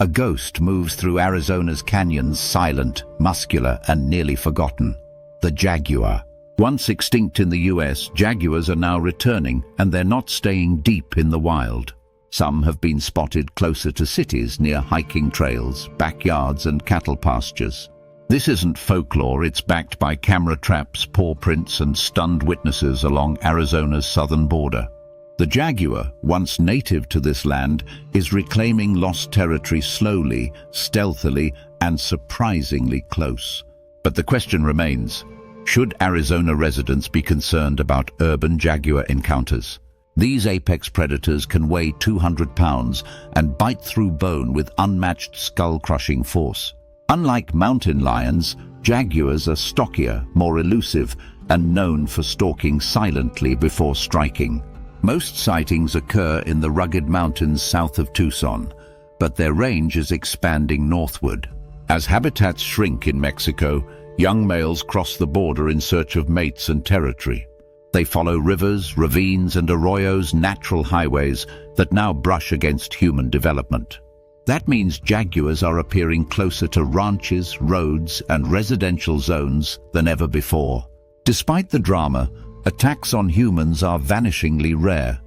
A ghost moves through Arizona's canyons, silent, muscular, and nearly forgotten. The jaguar. Once extinct in the US, jaguars are now returning, and they're not staying deep in the wild. Some have been spotted closer to cities near hiking trails, backyards, and cattle pastures. This isn't folklore, it's backed by camera traps, paw prints, and stunned witnesses along Arizona's southern border. The jaguar, once native to this land, is reclaiming lost territory slowly, stealthily, and surprisingly close. But the question remains, should Arizona residents be concerned about urban jaguar encounters? These apex predators can weigh 200 pounds and bite through bone with unmatched skull-crushing force. Unlike mountain lions, jaguars are stockier, more elusive, and known for stalking silently before striking. Most sightings occur in the rugged mountains south of Tucson, but their range is expanding northward. As habitats shrink in Mexico, young males cross the border in search of mates and territory. They follow rivers, ravines, and arroyos, natural highways that now brush against human development. That means jaguars are appearing closer to ranches, roads, and residential zones than ever before. Despite the drama, attacks on humans are vanishingly rare.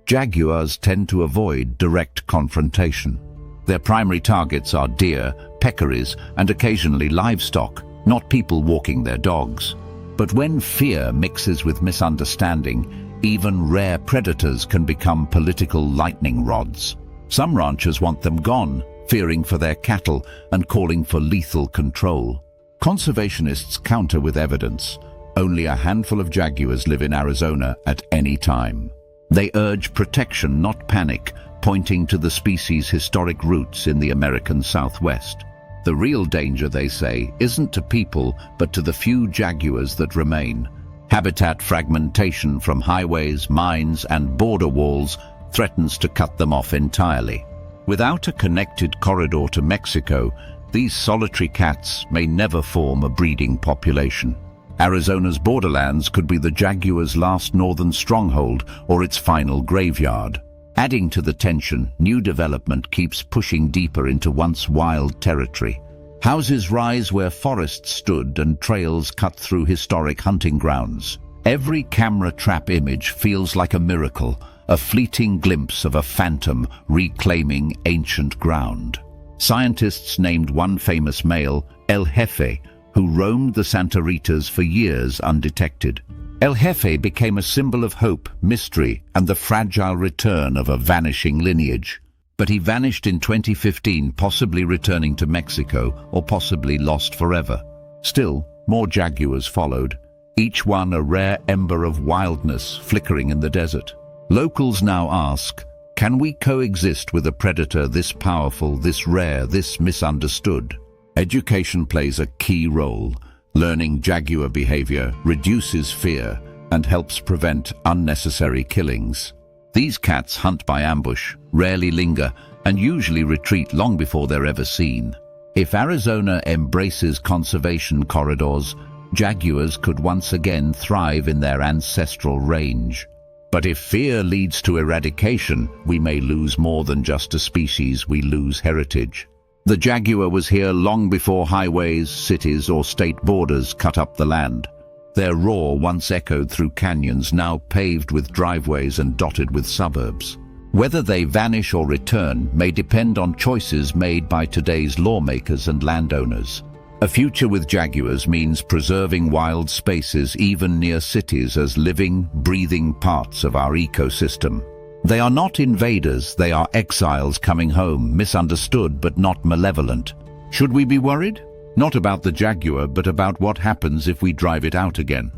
Jaguars tend to avoid direct confrontation. Their primary targets are deer, peccaries, and occasionally livestock, not people walking their dogs. But when fear mixes with misunderstanding, even rare predators can become political lightning rods. Some ranchers want them gone, fearing for their cattle and calling for lethal control. Conservationists counter with evidence. Only a handful of jaguars live in Arizona at any time. They urge protection, not panic, pointing to the species' historic roots in the American Southwest. The real danger, they say, isn't to people, but to the few jaguars that remain. Habitat fragmentation from highways, mines, and border walls threatens to cut them off entirely. Without a connected corridor to Mexico, these solitary cats may never form a breeding population. Arizona's borderlands could be the jaguar's last northern stronghold or its final graveyard. Adding to the tension, new development keeps pushing deeper into once wild territory. Houses rise where forests stood and trails cut through historic hunting grounds. Every camera trap image feels like a miracle, a fleeting glimpse of a phantom reclaiming ancient ground. Scientists named one famous male El Jefe, who roamed the Santa Ritas for years undetected. El Jefe became a symbol of hope, mystery, and the fragile return of a vanishing lineage. But he vanished in 2015, possibly returning to Mexico or possibly lost forever. Still, more jaguars followed, each one a rare ember of wildness flickering in the desert. Locals now ask, can we coexist with a predator this powerful, this rare, this misunderstood? Education plays a key role. Learning jaguar behavior reduces fear and helps prevent unnecessary killings. These cats hunt by ambush, rarely linger, and usually retreat long before they're ever seen. If Arizona embraces conservation corridors, jaguars could once again thrive in their ancestral range. But if fear leads to eradication, we may lose more than just a species, we lose heritage. The jaguar was here long before highways, cities, or state borders cut up the land. Their roar once echoed through canyons, now paved with driveways and dotted with suburbs. Whether they vanish or return may depend on choices made by today's lawmakers and landowners. A future with jaguars means preserving wild spaces even near cities as living, breathing parts of our ecosystem. They are not invaders, they are exiles coming home, misunderstood but not malevolent. Should we be worried? Not about the jaguar, but about what happens if we drive it out again.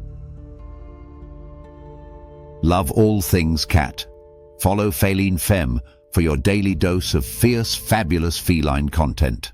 Love all things cat. Follow Feline Femme for your daily dose of fierce, fabulous feline content.